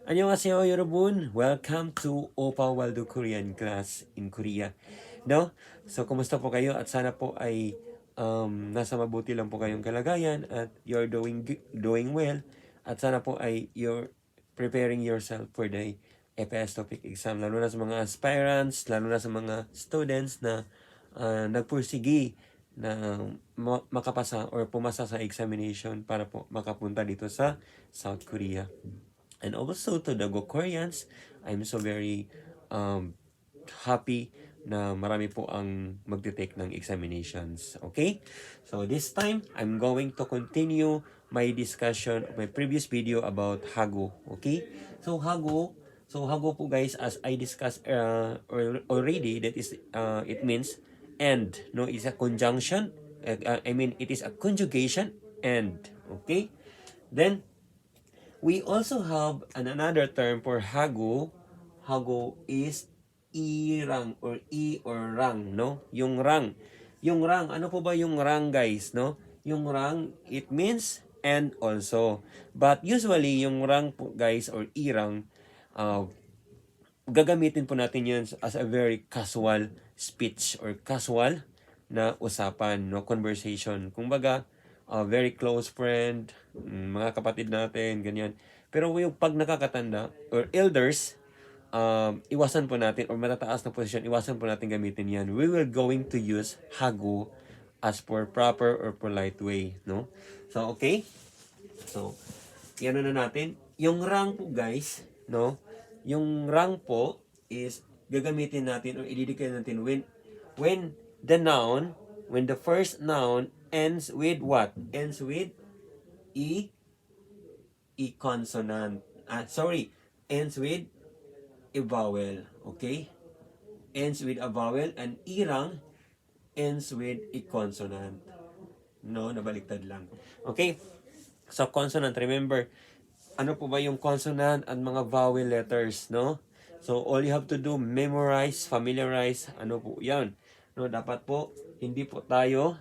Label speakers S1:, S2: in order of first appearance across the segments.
S1: 안녕하세요, 여러분. Welcome to Opa Waldo Korean class in Korea. No? So, kumusta po kayo? At sana po ay nasa mabuti lang po kayong kalagayan at you're doing well. At sana po ay you're preparing yourself for the EPS topic exam. Lalo na sa mga aspirants, lalo na sa mga students na nagpursigi na makapasa or pumasa sa examination para po makapunta dito sa South Korea. And also to the Go Koreans, I'm so very happy na marami po ang magte-take ng examinations. Okay? So this time, I'm going to continue my discussion of my previous video about Hago. Okay? So Hago po guys, as I discussed already, that is, it means and. No, it's a conjunction. It is a conjugation and. Okay? Then, we also have another term for hago. Hago is irang or i or rang, no? Yung rang. Yung rang, ano po ba yung rang, guys, no? Yung rang, it means and also. But usually, yung rang po, guys, or irang, gagamitin po natin yun as a very casual speech or casual na usapan, no? Conversation. Kumbaga, very close friend, mga kapatid natin, ganyan. Pero yung pag nakakatanda or elders, iwasan po natin or matataas na posisyon, iwasan po natin gamitin yan. We will going to use hago as for proper or polite way, no? So, okay? So, yan na natin. Yung rang po, guys, no? Yung rang po is gagamitin natin or ididikay natin when the noun, when the first noun ends with what? Ends with e consonant. Ends with a vowel. Okay? Ends with a vowel and irang ends with a consonant. No, nabaliktad lang. Okay? So, consonant, remember, ano po ba yung consonant at mga vowel letters, no? So, all you have to do, memorize, familiarize, ano po yan. No, dapat po, hindi po tayo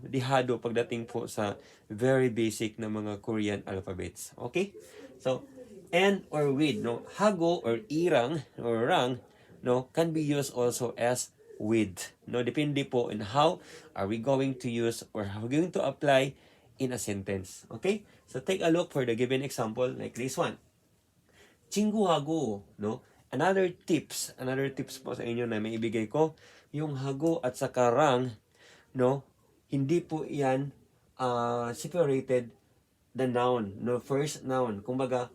S1: dihado pagdating po sa very basic na mga Korean alphabets. Okay? So, and or with, no? Hago or irang or rang, no, can be used also as with. No, depende po on how are we going to use or how we going to apply in a sentence. Okay? So take a look for the given example like this one. 친구하고, no? Another tips po sa inyo na may ibigay ko, yung hago at saka rang, no? Hindi po yan separated the noun, no? First noun. Kumbaga,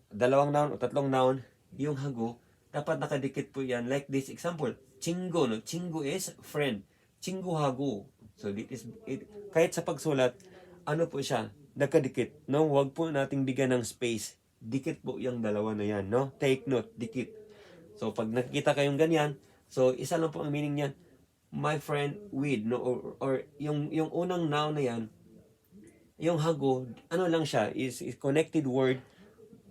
S1: dalawang noun o tatlong noun, yung hago, dapat nakadikit po yan. Like this example, 친구, no? 친구 is friend. 친구하고. So, kahit sa pagsulat, ano po siya, nakadikit, no? Huwag po nating bigyan ng space. Dikit po yung dalawa na yan, no? Take note, dikit. So, pag nakikita kayong ganyan, so, isa lang po ang meaning niyan, my friend with, no? Or yung unang noun na yan, yung hago, ano lang siya, is connected word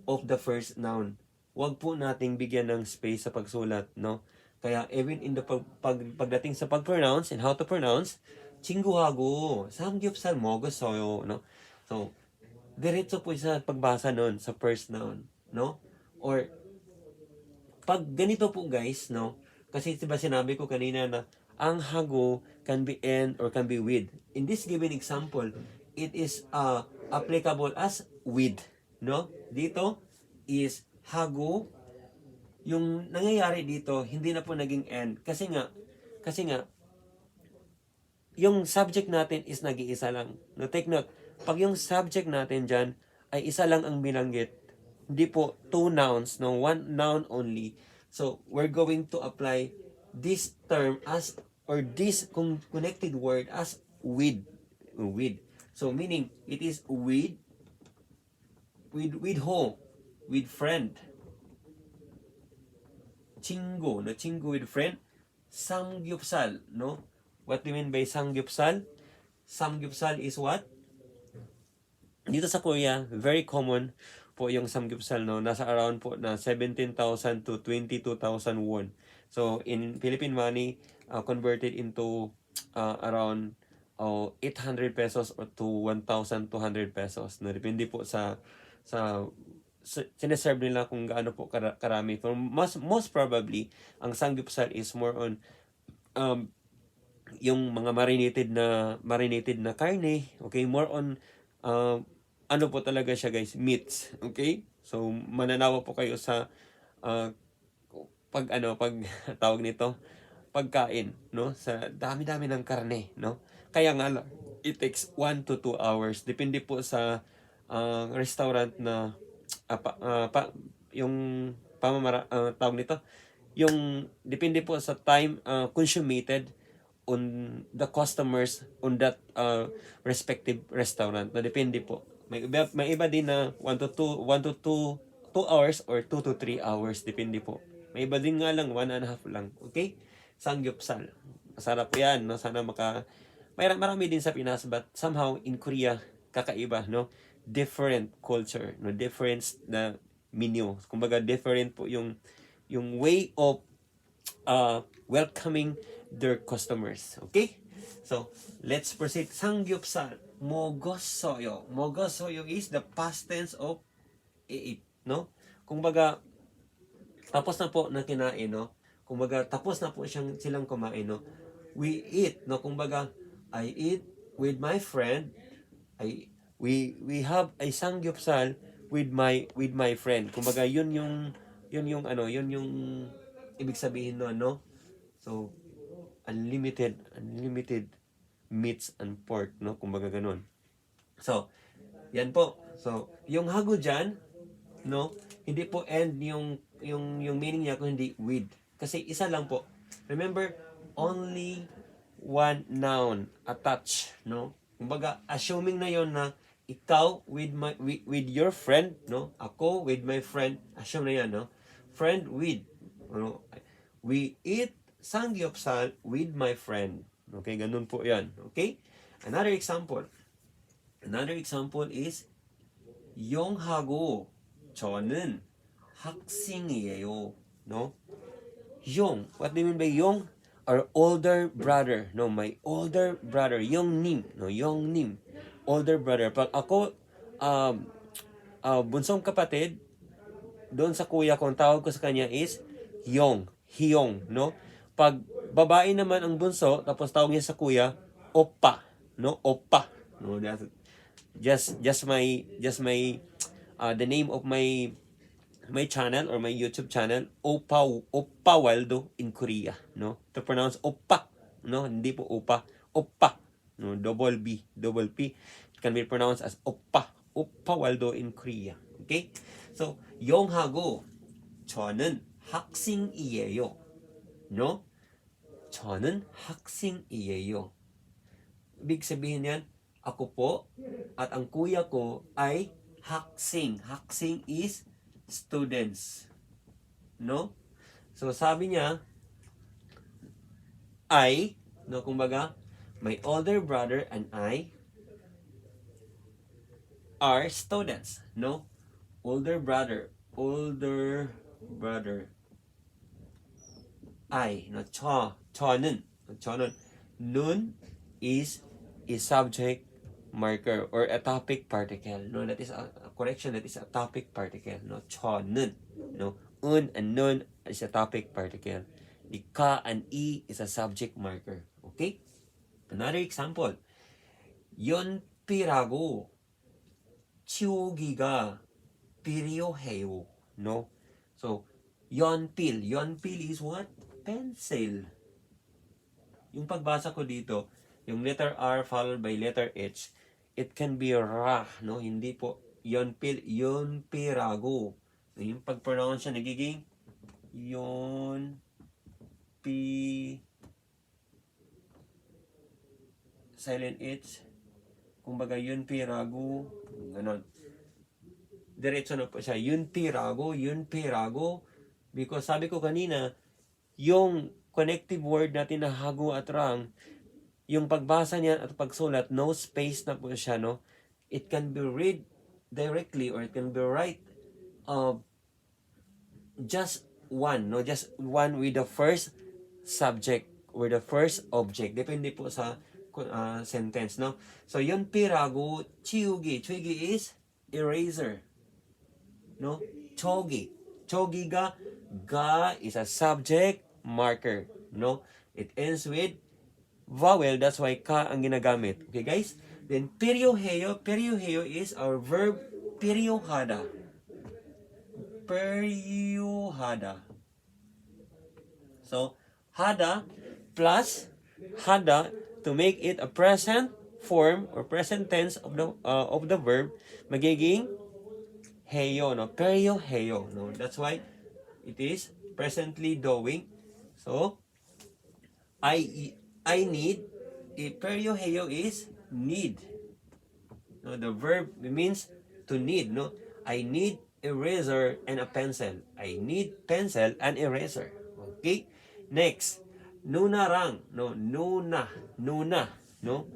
S1: of the first noun. Huwag po nating bigyan ng space sa pagsulat, no? Kaya even in the pagdating sa pag-pronounce and how to pronounce, 친구하고 삼겹살 먹었어요, no? So, diretso po sa pagbasa nun sa first noun, no? Or pag ganito po, guys, no? Kasi diba sinabi ko kanina na ang hago can be and or can be with. In this given example, it is applicable as with, no? Dito is hago. Yung nangyayari dito, hindi na po naging and. Kasi nga, yung subject natin is nag-iisa lang. No, take note, pag yung subject natin dyan ay isa lang ang binanggit, hindi po two nouns, no, one noun only. So, we're going to apply this term as, or this connected word as with. So, meaning, it is with who? With friend. 친구, no? 친구 with friend. Samgyupsal, no? What do you mean by samgyupsal? Samgyupsal is what? Dito sa Korea, very common po yung samgyupsal, no? Nasa around po na 17,000 to 22,000 won. So, in Philippine money, converted into around 800 pesos or to 1,200 pesos. No? Depende po sa sineserve nila kung gaano po karami. For most probably, ang sanggupsal is more on um, yung mga marinated na karne, okay, more on ano po talaga siya guys, meats, okay? So mananawa po kayo sa uh, pag tawag nito, pagkain, no? Sa dami-dami ng karne, no? Kaya nga lang, it takes 1 to 2 hours. Depende po sa restaurant na yung tawag nito, yung depende po sa time consumed on the customers on that respective restaurant. Na depende po. May iba din na 1 to 2 hours or 2 to 3 hours, depende po. May iba din nga lang 1.5 lang. Okay? Sanggupsal. Masarap yan, no? Sana marami din sa Pinas, but somehow in Korea kakaiba, no? Different culture, no? Different na menu. Kumbaga different po yung way of welcoming their customers. Okay? So, let's proceed. Sanggupsal. Mogosoyo. Mogosoyo is the past tense of eat, no? Kumbaga, tapos na po na kinain, no? Kumbaga, tapos na po silang kumain, no? We eat, no? Kumbaga, I eat with my friend. We have a sanggupsal with my friend. Kumbaga, yun yung ibig sabihin no, no? So, unlimited meats and pork, no? Kumbaga ganun. So, yan po. So, yung hago dyan, no? Hindi po end yung meaning niya kung hindi with. Kasi isa lang po. Remember, only one noun attached, no? Kumbaga, assuming na yon na ikaw with your friend, no? Ako with my friend, assume na yan, no? Friend with, no? We eat sanggupsal with my friend. Okay, ganun po yan. Okay? Another example is 용하고 저는 학생이에요. No? Yung. What do you mean by yung? Our older brother. No, my older brother. Yongnim. No, Yongnim. Older brother. Pag ako, bunsong kapatid, doon sa kuya ko, ang tawag ko sa kanya is Yong. Hiyong. No? Pag babae naman ang bunso, tapos tawag niya sa kuya, Oppa. No? Oppa. No, that's just my the name of my channel or my YouTube channel, Oppa Waldo in Korea, no? To pronounce Oppa, no? Hindi po Oppa, Oppa, no? Double P. It can be pronounced as Oppa Waldo in Korea. Okay? So, 용하고 저는 학생이에요. No? 저는 학생이에요. Ibig sabihin yan, ako po at ang kuya ko ay haksing. Haksing is students. No? So, sabi niya, I, no, kumbaga, my older brother and I are students. No? Older brother. I, no, 저는, nun is a subject marker or a topic particle. No, that is a correction. That is a topic particle. No, 저는, no, and nun is a topic particle. The ka and i is a subject marker. Okay. Another example. 연필하고 치우기가 필요해요. No. So, 연필 is what? Pencil. Yung pagbasa ko dito, yung letter R followed by letter H, it can be ra, no? Hindi po 연필하고. Yung pag-pronounce siya nagiging silent H. Kumbaga 연필하고, ganon. Diretso na po siya. 연필하고. Because sabi ko kanina, yung connective word natin na hago at rang, yung pagbasa niya at pagsulat, no space na po siya, no? It can be read directly or it can be write just one, no? Just one with the first subject or the first object. Depende po sa sentence, no? So, 연필하고 치우기 is eraser. no? Chogi. Chogi ga is a subject marker, no? It ends with vowel, that's why ka ang ginagamit. Okay, guys? Then, peryoheo is our verb peryohada. Peryohada. So, hada plus hada to make it a present form or present tense of the verb, magiging heyo, no? Peryoheo, no? That's why it is presently doing. So, I need, peryoheo is need. No, the verb means to need, no? I need eraser and a pencil. I need pencil and eraser. Okay? Next, nunarang, no? Nuna, no?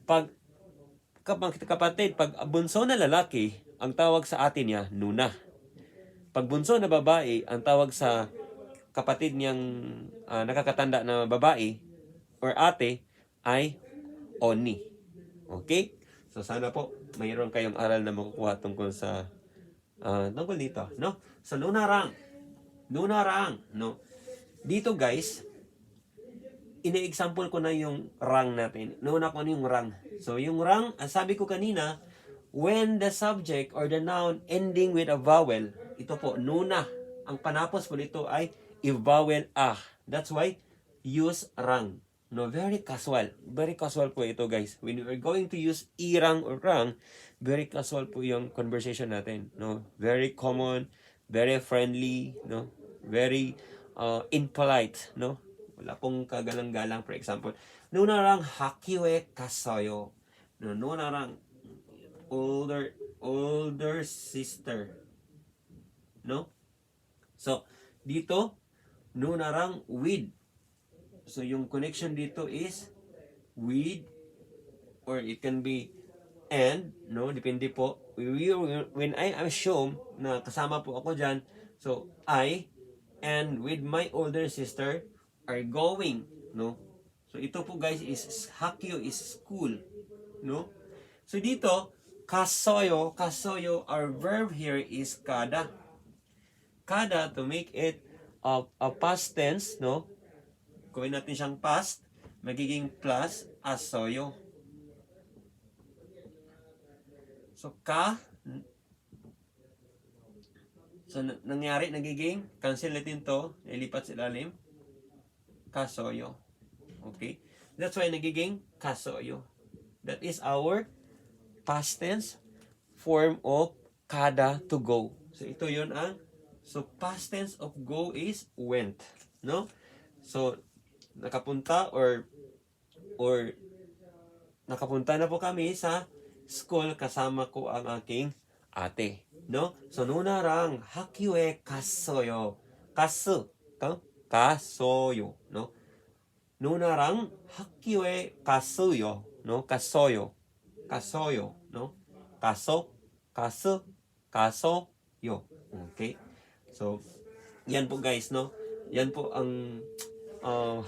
S1: Pag kapatid, pag bunso na lalaki, ang tawag sa atin niya, nuna. Pag bunso na babae, ang tawag sa kapatid niyang nakakatanda na babae or ate ay oni. Okay? So sana po mayroon kayong aral na makukuha tungkol sa tungkol dito, no? So nunarang, no? Dito guys, ine-example ko na yung rang natin. Nauna ko na yung rang. So yung rang, sabi ko kanina, when the subject or the noun ending with a vowel, ito po, nuna. Ang panapos po dito ay i-vowel ah. That's why use rang. No, very casual. Very casual po ito guys. When you are going to use irang or rang, very casual po yung conversation natin. No, very common, very friendly, no, very impolite, no. Wala pong kagalang-galang. For example, nunarang hakiwe kasayo. No, nunarang older sister. No? So, dito, nunarang with. So, yung connection dito is with, or it can be and, no? Depende po. When I assume na kasama po ako dyan, so, I and with my older sister are going, no? So, ito po guys is, hakyo is school, no? So, dito, kasoyo, our verb here is kada. Kada, to make it a past tense, no? Gawin natin siyang past, magiging plus asoyo. So, nangyari, nagiging, cancel natin to, ilipat sa ilalim, kasoyo. Okay? That's why nagiging kasoyo. That is our past tense form of kada, to go. So, ito yun ang, so, past tense of go is went. No? So, nakapunta or nakapunta na po kami sa school, kasama ko ang aking ate. No? So, nunarang hakiwe kasoyo. Kasoyo. No? Nunarang hakiwe kasoyo. No? Kasoyo. No? Kasoyo. Okay? So, yan po guys, no? Yan po ang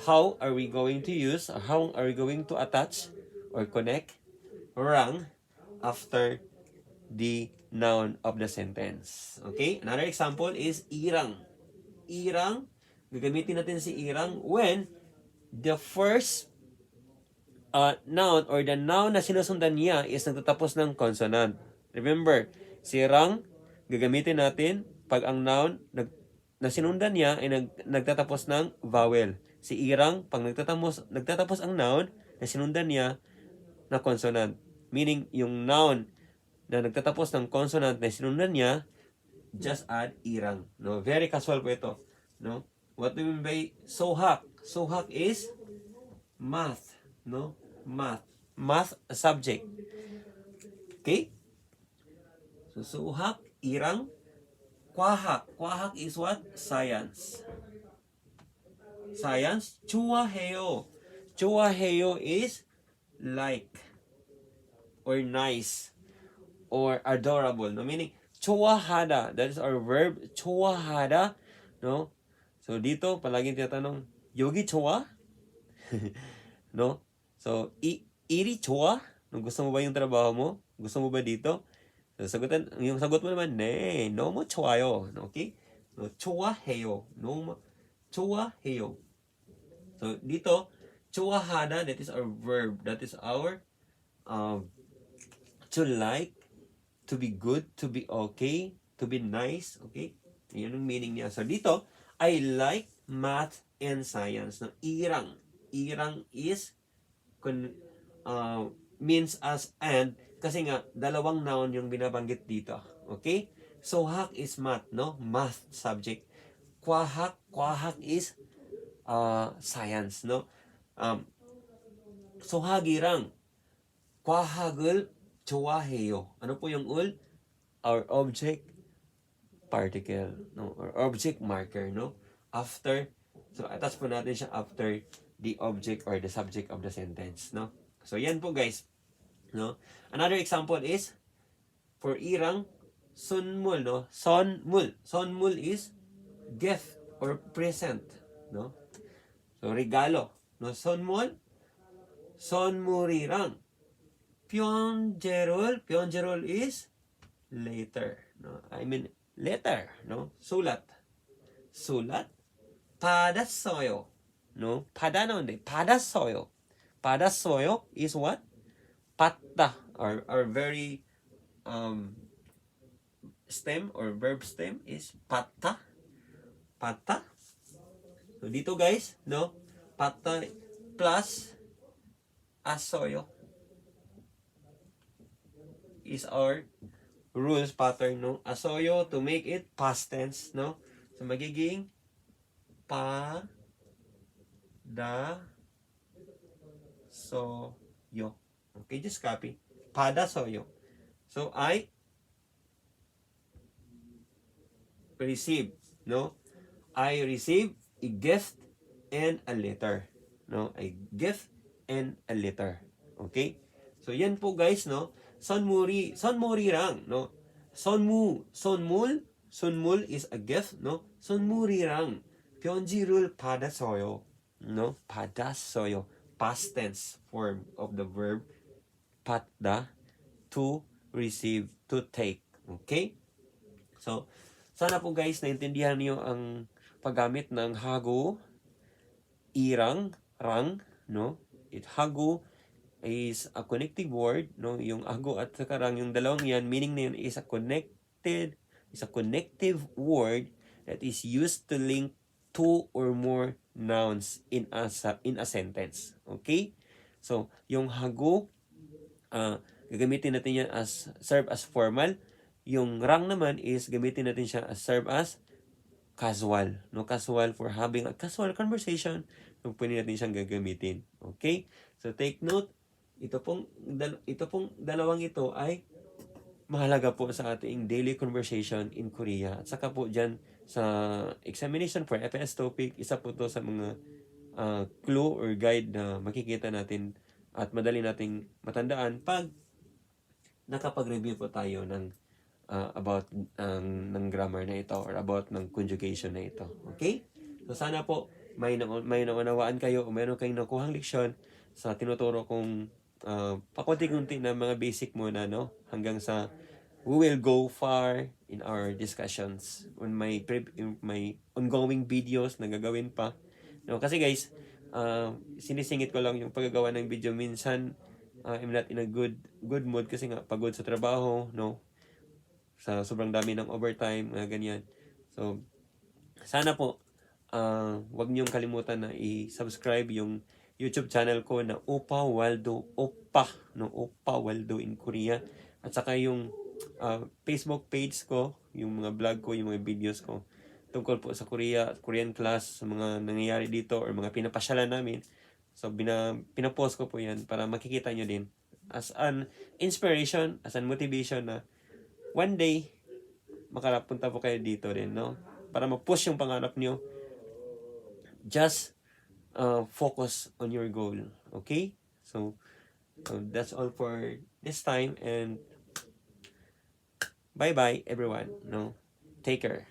S1: how are we going to use, how are we going to attach or connect rang after the noun of the sentence. Okay? Another example is irang. Irang, gagamitin natin si irang when the first noun or the noun na sinusundan niya is nagtatapos ng consonant. Remember, si rang, gagamitin natin pag ang noun na sinundan niya ay nagtatapos ng vowel. Si irang, pag nagtatapos ang noun na sinundan niya na consonant. Meaning, yung noun na nagtatapos ng consonant na sinundan niya, just add irang. No? Very casual po ito. No? What do we mean by sohak? Sohak is math. No? Math subject. Okay? So, sohak, irang, kwahak. Kwahak is what? Science. Science. Chuaheo. Chuaheo is like or nice or adorable. No? Meaning, chuahada. That is our verb. Chuahada. No? So, dito, palaging tinatanong, yogi chua? No? So, iri chua? No, gusto mo ba yung trabaho mo? Gusto mo ba dito? So, yung sagot mo naman, 네, 너무 좋아요. Okay? No, 좋아해요. 너무 좋아해요. So, dito, 좋아하다, that is our verb. That is our to like, to be good, to be okay, to be nice. Okay? Yun ang meaning niya. So, dito, I like math and science. No, irang. Irang is means as and kasi nga dalawang noun yung binabanggit dito. Okay? So hak is math, no? Math subject. Kwahak is science, no? So hagirang kwahag을 좋아해요. Ano po yung ul? Our object particle, no? Or object marker, no? After, so attach po natin siya after the object or the subject of the sentence, no? So yan po guys, no? Another example is for irang sunmul, no? Sonmul is gift or present, no? So regalo, no? Sonmul이랑 Pyonjerol is later, no? I mean letter, no? Sulat 받았어요, no? 받았어요 is what? 받다, our very stem or verb stem is 받다. So dito guys, no? 받다 plus asoyo is our rules pattern, no? Asoyo to make it past tense, no? So magiging padasoyo. Okay, just copy. Padasoyo. So I receive, no? I receive a gift and a letter, no? A gift and a letter. Okay? So yan po guys, no? Sonmurirang, no? Sonmul is a gift, no? sonmurirang 편지를 받았어요, no? 받았어요, past tense form of the verb 받다, to receive, to take. Okay? So sana po guys naintindihan niyo ang paggamit ng hago, irang, rang, no? Hago is a connective word, no? Yung hago at saka rang, yung dalawang yan, meaning na yun is a connective word that is used to link two or more nouns in a sentence. Okay? So, yung hago, gagamitin natin yan as serve as formal. Yung rang naman is gamitin natin siya as serve as casual, no? Casual for having a casual conversation. So, pwede natin siyang gagamitin. Okay? So, take note, ito pong dalawang ito ay mahalaga po sa ating daily conversation in Korea. At saka po dyan sa examination for FS topic, isa po to sa mga clue or guide na makikita natin at madali nating matandaan pag nakapag-review po tayo ng about ng grammar na ito or about ng conjugation na ito. Okay? So sana po may naunawaan kayo o mayroon kayong nakuhang leksyon sa tinuturo kong pakunti-kunti na mga basic muna, no? Hanggang sa we will go far in our discussions on my ongoing videos na gagawin pa. No, kasi guys, sinisingit ko lang yung paggagawa ng video. Minsan, I'm not in a good mood kasi nga pagod sa trabaho, no? Sa sobrang dami ng overtime, ganyan. So, sana po, wag niyong kalimutan na i-subscribe yung YouTube channel ko na Oppa Waldo in Korea. At saka yung Facebook page ko, yung mga vlog ko, yung mga videos ko tungkol po sa Korean class, sa mga nangyayari dito or mga pinapasyalan namin. So, pinapost ko po yan para makikita nyo din as an inspiration, as an motivation na one day, makarapunta po kayo dito din, no? Para ma-push yung pangarap nyo. Just focus on your goal. Okay? So, that's all for this time and bye-bye everyone. No? Take care.